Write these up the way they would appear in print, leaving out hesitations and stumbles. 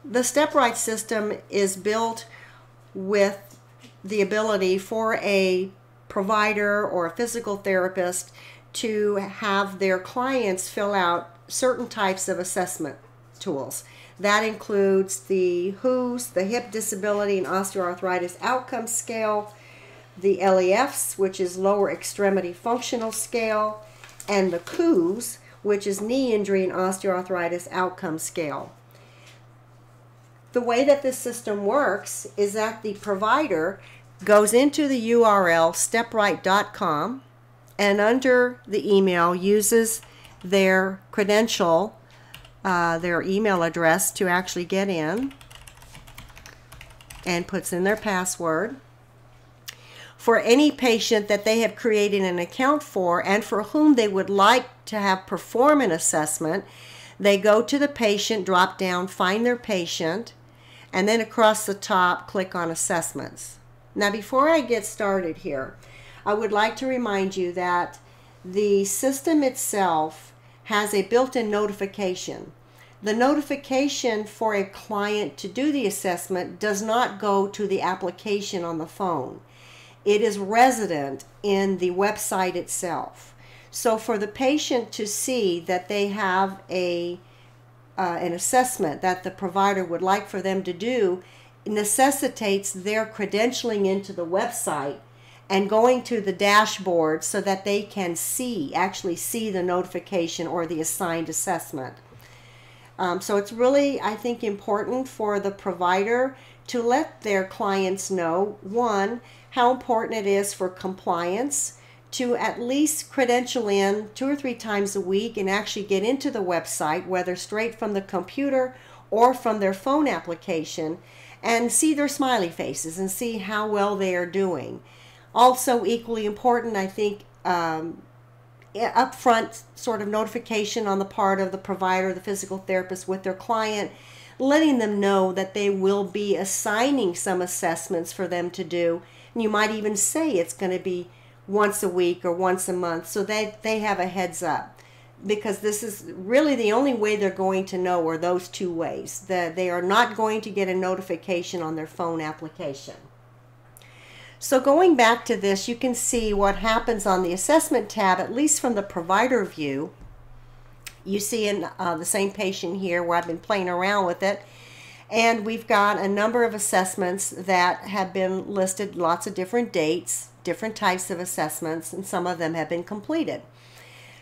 The StepRight system is built with the ability for a provider or a physical therapist to have their clients fill out certain types of assessment tools. That includes the WHO's, the Hip Disability and Osteoarthritis Outcome Scale, the LEFs, which is Lower Extremity Functional Scale, and the KOOS, which is Knee Injury and Osteoarthritis Outcome Scale. The way that this system works is that the provider goes into the URL stepright.com and under the email uses their credential, their email address to actually get in, and puts in their password. For any patient that they have created an account for and for whom they would like to have perform an assessment, they go to the patient, drop down, find their patient, and then across the top click on assessments. Now before I get started here, I would like to remind you that the system itself has a built-in notification. The notification for a client to do the assessment does not go to the application on the phone. It is resident in the website itself. So for the patient to see that they have an assessment that the provider would like for them to do necessitates their credentialing into the website and going to the dashboard so that they can actually see the notification or the assigned assessment. So it's really, I think, important for the provider to let their clients know, one, how important it is for compliance to at least credential in 2 or 3 times a week and actually get into the website, whether straight from the computer or from their phone application, and see their smiley faces and see how well they are doing. Also equally important, I think, upfront sort of notification on the part of the provider, the physical therapist with their client, letting them know that they will be assigning some assessments for them to do. And you might even say it's going to be once a week or once a month, so they have a heads up, because this is really the only way they're going to know are those 2 ways. They are not going to get a notification on their phone application. So going back to this, you can see what happens on the assessment tab, at least from the provider view. You see in the same patient here where I've been playing around with it, and we've got a number of assessments that have been listed, lots of different dates, different types of assessments, and some of them have been completed.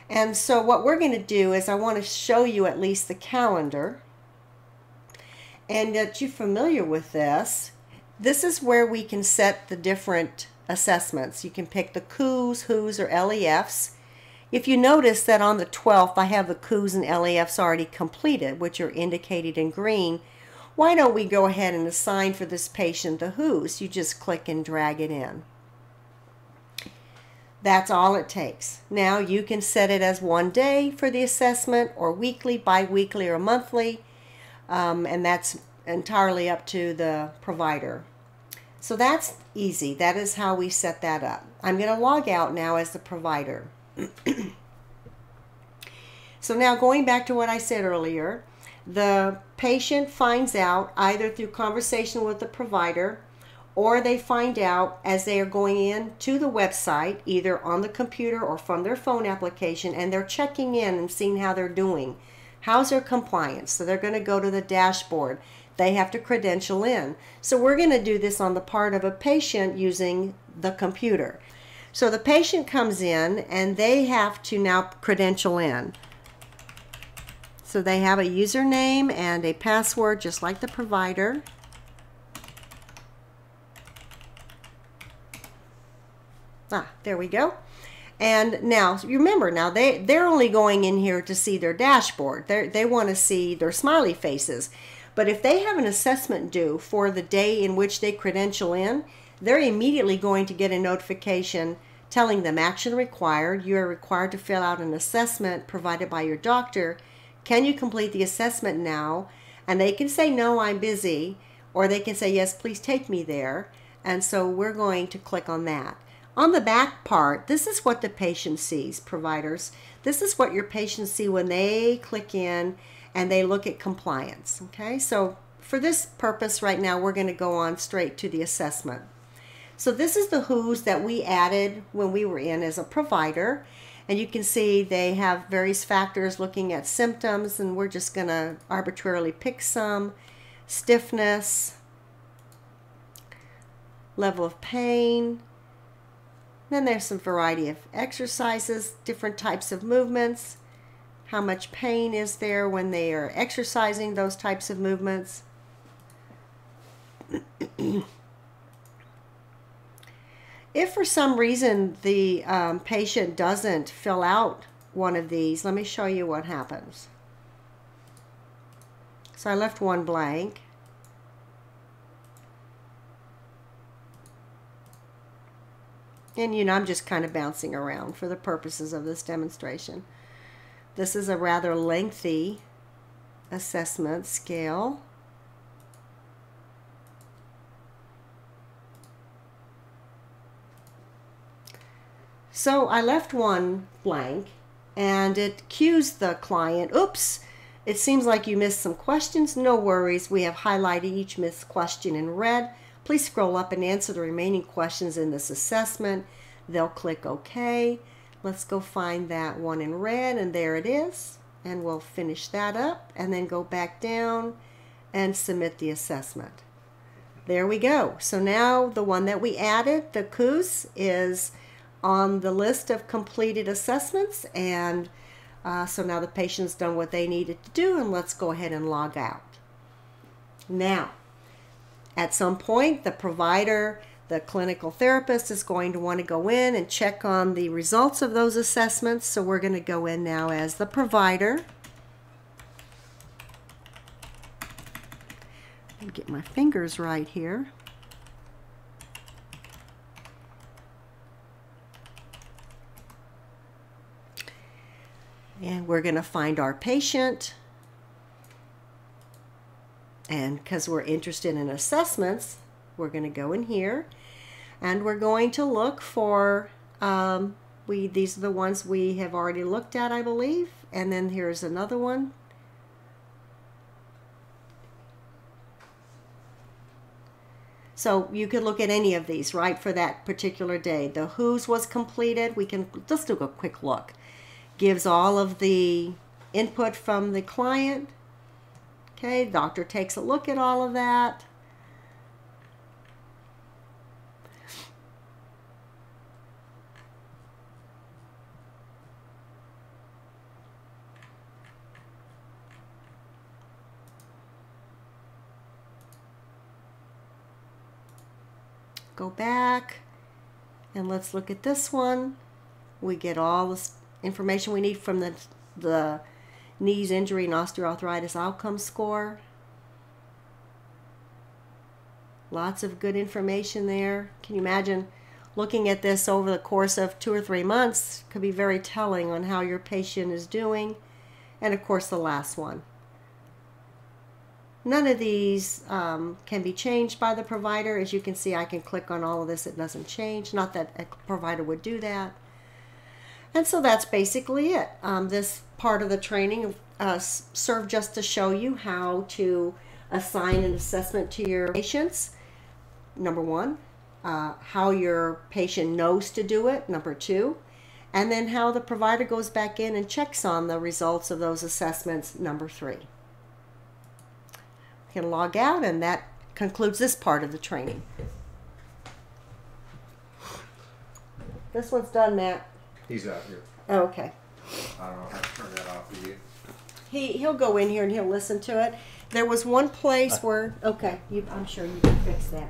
And so what we're going to do is I want to show you at least the calendar, and that you're familiar with this. This is where we can set the different assessments. You can pick the KOOS, WHO's, or LEFs. If you notice that on the 12th I have the KOOS and LEFs already completed, which are indicated in green, why don't we go ahead and assign for this patient the WHO's? You just click and drag it in. That's all it takes. Now you can set it as 1 day for the assessment, or weekly, bi-weekly, or monthly, and that's entirely up to the provider. So that's easy. That is how we set that up. I'm going to log out now as the provider. So now going back to what I said earlier, the patient finds out either through conversation with the provider, or they find out as they are going in to the website, either on the computer or from their phone application, and they're checking in and seeing how they're doing. How's their compliance? So they're going to go to the dashboard. They have to credential in. So we're going to do this on the part of a patient using the computer. So the patient comes in and they have to now credential in. So they have a username and a password just like the provider. There we go. And now, remember, now they're only going in here to see their dashboard. They want to see their smiley faces. But if they have an assessment due for the day in which they credential in, they're immediately going to get a notification telling them action required. You are required to fill out an assessment provided by your doctor. Can you complete the assessment now? And they can say, no, I'm busy. Or they can say, yes, please take me there. And so we're going to click on that. On the back part, this is what the patient sees, providers. This is what your patients see when they click in and they look at compliance. Okay, so for this purpose right now, we're going to go on straight to the assessment. So this is the WHOs that we added when we were in as a provider. And you can see they have various factors looking at symptoms, and we're just going to arbitrarily pick some. Stiffness, level of pain. Then there's some variety of exercises, different types of movements. How much pain is there when they are exercising those types of movements? If for some reason the patient doesn't fill out one of these, let me show you what happens. So I left one blank. And you know, I'm just kind of bouncing around for the purposes of this demonstration. This is a rather lengthy assessment scale. So I left one blank, and it cues the client, oops, it seems like you missed some questions. No worries, we have highlighted each missed question in red. Please scroll up and answer the remaining questions in this assessment. They'll click OK. Let's go find that one in red, and there it is. And we'll finish that up and then go back down and submit the assessment. There we go. So now the one that we added, the KOOS, is on the list of completed assessments, and so now the patient's done what they needed to do, and let's go ahead and log out. Now, at some point, the provider, the clinical therapist, is going to want to go in and check on the results of those assessments, so we're going to go in now as the provider. Let me get my fingers right here. And we're going to find our patient, and because we're interested in assessments, we're going to go in here, and we're going to look for, these are the ones we have already looked at, I believe, and then here's another one. So you could look at any of these, right, for that particular day. The WHOs was completed. We can just do a quick look. Gives all of the input from the client. Okay, doctor takes a look at all of that. Go back and let's look at this one. We get all this information we need from the knees injury and osteoarthritis outcome score. Lots of good information there. Can you imagine looking at this over the course of 2 or 3 months? Could be very telling on how your patient is doing. And of course the last one. None of these can be changed by the provider. As you can see, I can click on all of this. It doesn't change. Not that a provider would do that. And so that's basically it. This part of the training served just to show you how to assign an assessment to your patients. Number one, how your patient knows to do it. Number two, and then how the provider goes back in and checks on the results of those assessments. Number three. We can log out, and that concludes this part of the training. This one's done, Matt. He's out here. Oh, okay. I don't know how to turn that off for you. He'll go in here and he'll listen to it. There was one place where, okay, I'm sure you can fix that.